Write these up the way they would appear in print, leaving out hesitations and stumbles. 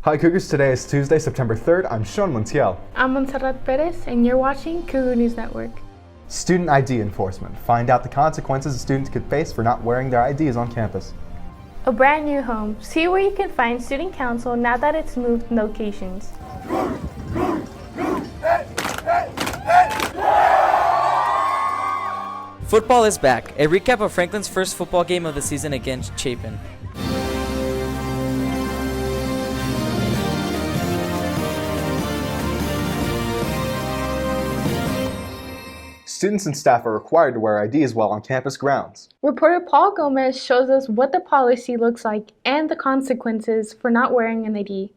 Hi Cougars, today is Tuesday, September 3rd. I'm Sean Montiel. I'm Montserrat Perez, and you're watching Cougar News Network. Student ID enforcement. Find out the consequences students could face for not wearing their IDs on campus. A brand new home. See where you can find Student Council now that it's moved locations. Football is back. A recap of Franklin's first football game of the season against Chapin. Students and staff are required to wear IDs while on campus grounds. Reporter Paul Gomez shows us what the policy looks like and the consequences for not wearing an ID.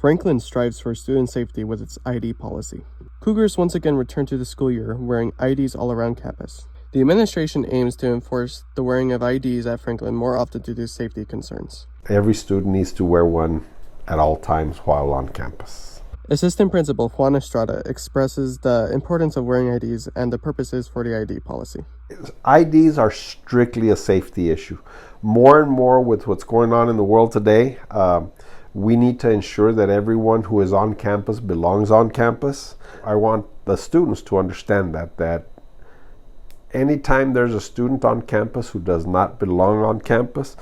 Franklin strives for student safety with its ID policy. Cougars once again return to the school year wearing IDs all around campus. The administration aims to enforce the wearing of IDs at Franklin more often due to safety concerns. Every student needs to wear one at all times while on campus. Assistant Principal Juan Estrada expresses the importance of wearing IDs and the purposes for the ID policy. IDs are strictly a safety issue. More and more with what's going on in the world today, we need to ensure that everyone who is on campus belongs on campus. I want the students to understand that anytime there's a student on campus who does not belong on campus,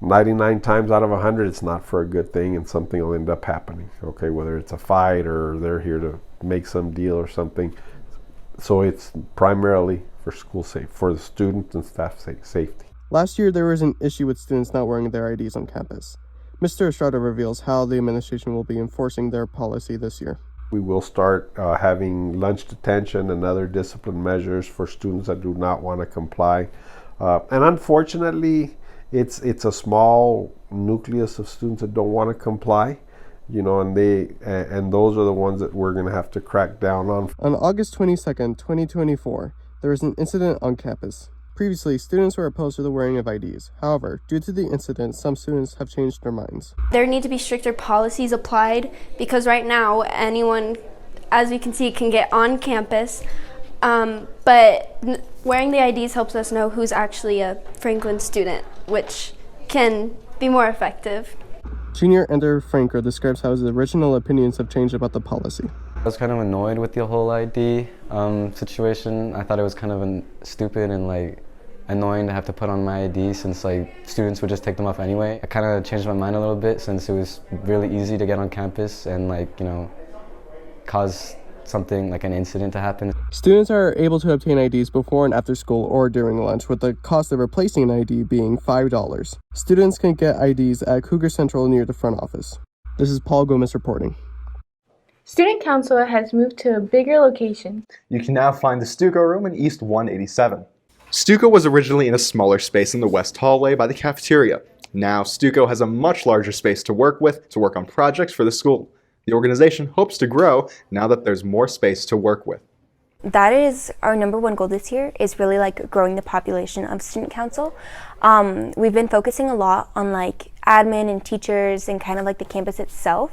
99 times out of 100, it's not for a good thing and something will end up happening. Okay, whether it's a fight or they're here to make some deal or something. So it's primarily for school safety, for the student and staff safety. Last year, there was an issue with students not wearing their IDs on campus. Mr. Estrada reveals how the administration will be enforcing their policy this year. We will start having lunch detention and other discipline measures for students that do not want to comply. And unfortunately, it's a small nucleus of students that don't want to comply, and those are the ones that we're going to have to crack down on. On August 22nd, 2024, there was an incident on campus. Previously, students were opposed to the wearing of IDs. However, due to the incident, some students have changed their minds. There need to be stricter policies applied because right now anyone, as we can see, can get on campus, but wearing the IDs helps us know who's actually a Franklin student, which can be more effective. Junior Ender Franker describes how his original opinions have changed about the policy. I was kind of annoyed with the whole ID situation. I thought it was kind of stupid and annoying to have to put on my ID since students would just take them off anyway. I kind of changed my mind a little bit since it was really easy to get on campus and cause something like an incident to happen. Students are able to obtain IDs before and after school or during lunch, with the cost of replacing an ID being $5. Students can get IDs at Cougar Central near the front office. This is Paul Gomez reporting. Student Council has moved to a bigger location. You can now find the Stuco room in East 187. Stuco was originally in a smaller space in the west hallway by the cafeteria. Now Stuco has a much larger space to work on projects for the school. The organization hopes to grow now that there's more space to work with. That is our number one goal this year, is really growing the population of Student Council. We've been focusing a lot on admin and teachers and kind of the campus itself.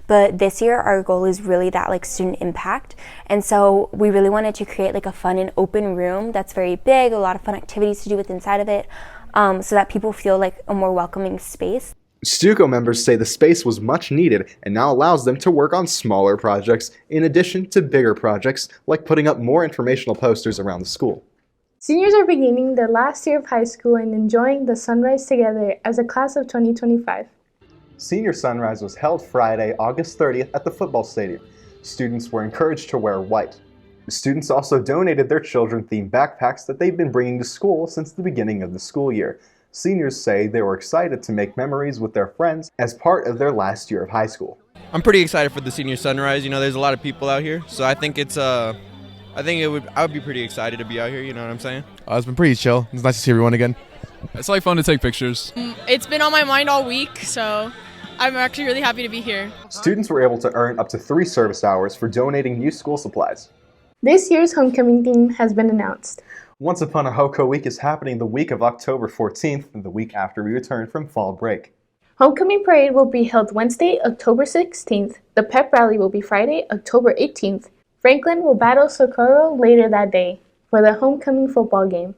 But this year our goal is really that student impact. And so we really wanted to create a fun and open room that's very big, a lot of fun activities to do with inside of it, so that people feel a more welcoming space. Stuco members say the space was much needed and now allows them to work on smaller projects in addition to bigger projects like putting up more informational posters around the school. Seniors are beginning their last year of high school and enjoying the sunrise together as a class of 2025. Senior Sunrise was held Friday, August 30th at the football stadium. Students were encouraged to wear white. The students also donated their children-themed backpacks that they've been bringing to school since the beginning of the school year. Seniors say they were excited to make memories with their friends as part of their last year of high school. I'm pretty excited for the Senior Sunrise. There's a lot of people out here, so I think I would be pretty excited to be out here, you know what I'm saying? It's been pretty chill. It's nice to see everyone again. It's fun to take pictures. It's been on my mind all week, so I'm actually really happy to be here. Students were able to earn up to 3 service hours for donating new school supplies. This year's homecoming theme has been announced. Once Upon a HoCo Week is happening the week of October 14th, the week after we return from fall break. Homecoming Parade will be held Wednesday, October 16th. The pep rally will be Friday, October 18th. Franklin will battle Socorro later that day for the homecoming football game.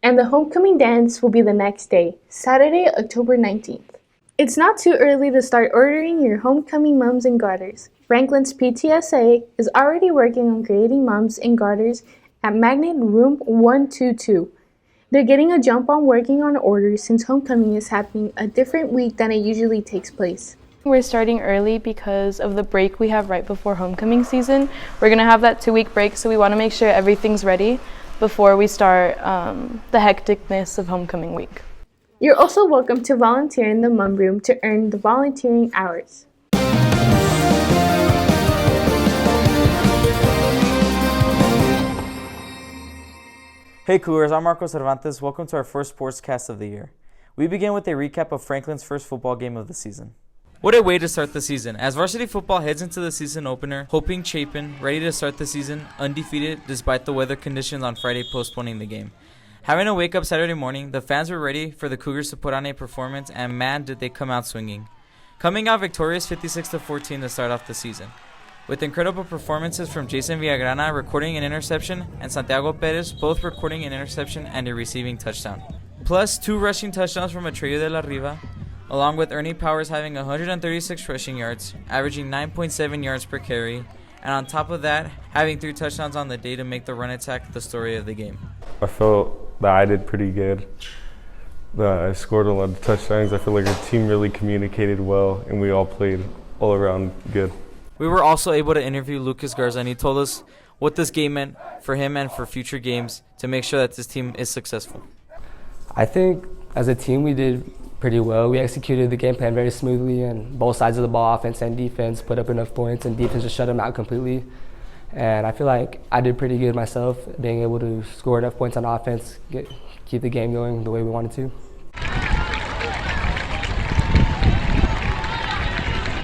And the homecoming dance will be the next day, Saturday, October 19th. It's not too early to start ordering your homecoming mums and garters. Franklin's PTSA is already working on creating mums and garters at Magnet Room 122. They're getting a jump on working on orders since homecoming is happening a different week than it usually takes place. We're starting early because of the break we have right before homecoming season. We're going to have that 2-week break, so we want to make sure everything's ready before we start the hecticness of homecoming week. You're also welcome to volunteer in the mum room to earn the volunteering hours. Hey Cougars, I'm Marco Cervantes. Welcome to our first Sportscast of the year. We begin with a recap of Franklin's first football game of the season. What a way to start the season, as varsity football heads into the season opener, hoping Chapin, ready to start the season undefeated despite the weather conditions on Friday postponing the game. Having to wake up Saturday morning, the fans were ready for the Cougars to put on a performance, and man did they come out swinging. Coming out victorious 56-14 to start off the season, with incredible performances from Jason Villagrana recording an interception and Santiago Perez both recording an interception and a receiving touchdown. Plus 2 rushing touchdowns from Atreyu de la Riva, along with Ernie Powers having 136 rushing yards, averaging 9.7 yards per carry, and on top of that, having 3 touchdowns on the day to make the run attack the story of the game. I felt that I did pretty good. That I scored a lot of touchdowns. I feel like our team really communicated well, and we all played all around good. We were also able to interview Lucas Garza, and he told us what this game meant for him and for future games to make sure that this team is successful. I think as a team we did pretty well. We executed the game plan very smoothly, and both sides of the ball, offense and defense, put up enough points, and defense just shut them out completely. And I feel like I did pretty good myself, being able to score enough points on offense, keep the game going the way we wanted to.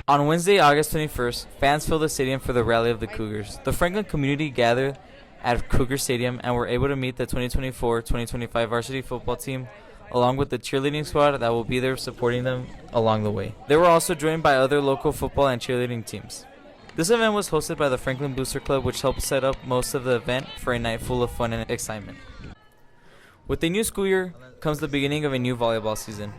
On Wednesday, August 21st, fans filled the stadium for the Rally of the Cougars. The Franklin community gathered at Cougar Stadium and were able to meet the 2024-2025 varsity football team, along with the cheerleading squad that will be there supporting them along the way. They were also joined by other local football and cheerleading teams. This event was hosted by the Franklin Booster Club, which helped set up most of the event for a night full of fun and excitement. With the new school year comes the beginning of a new volleyball season.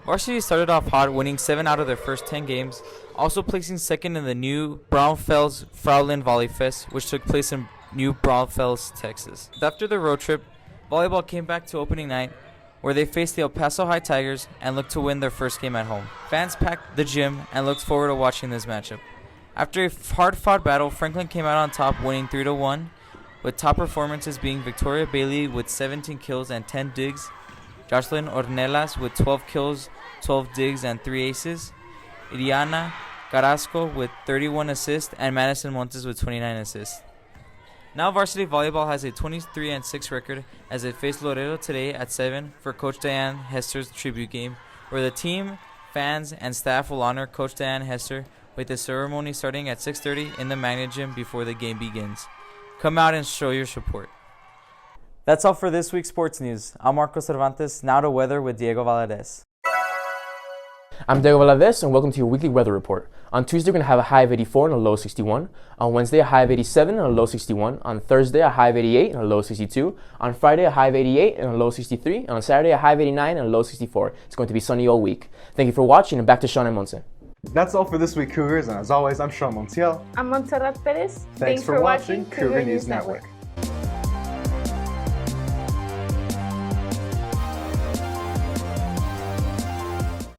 Varsity started off hot, winning 7 out of their first 10 games, also placing second in the new Braunfels Fraulein Volley Fest, which took place in New Braunfels, Texas. After the road trip, volleyball came back to opening night, where they faced the El Paso High Tigers and looked to win their first game at home. Fans packed the gym and looked forward to watching this matchup. After a hard-fought battle, Franklin came out on top, winning 3-1, with top performances being Victoria Bailey with 17 kills and 10 digs, Jocelyn Ornelas with 12 kills, 12 digs, and 3 aces, Iriana Carrasco with 31 assists, and Madison Montes with 29 assists. Now varsity volleyball has a 23-6 record as it faced Laredo today at 7 for Coach Diane Hester's tribute game, where the team, fans, and staff will honor Coach Diane Hester with the ceremony starting at 6:30 in the Magnet Gym before the game begins. Come out and show your support. That's all for this week's sports news. I'm Marco Cervantes, now to weather with Diego Valadez. I'm Diego Valadez, and welcome to your weekly weather report. On Tuesday, we're going to have a high of 84 and a low of 61. On Wednesday, a high of 87 and a low of 61. On Thursday, a high of 88 and a low of 62. On Friday, a high of 88 and a low of 63. And on Saturday, a high of 89 and a low of 64. It's going to be sunny all week. Thank you for watching, and back to Sean and Monse. That's all for this week, Cougars, and as always, I'm Sean Montiel. I'm Montserrat Perez. Thanks for watching Cougar News Network.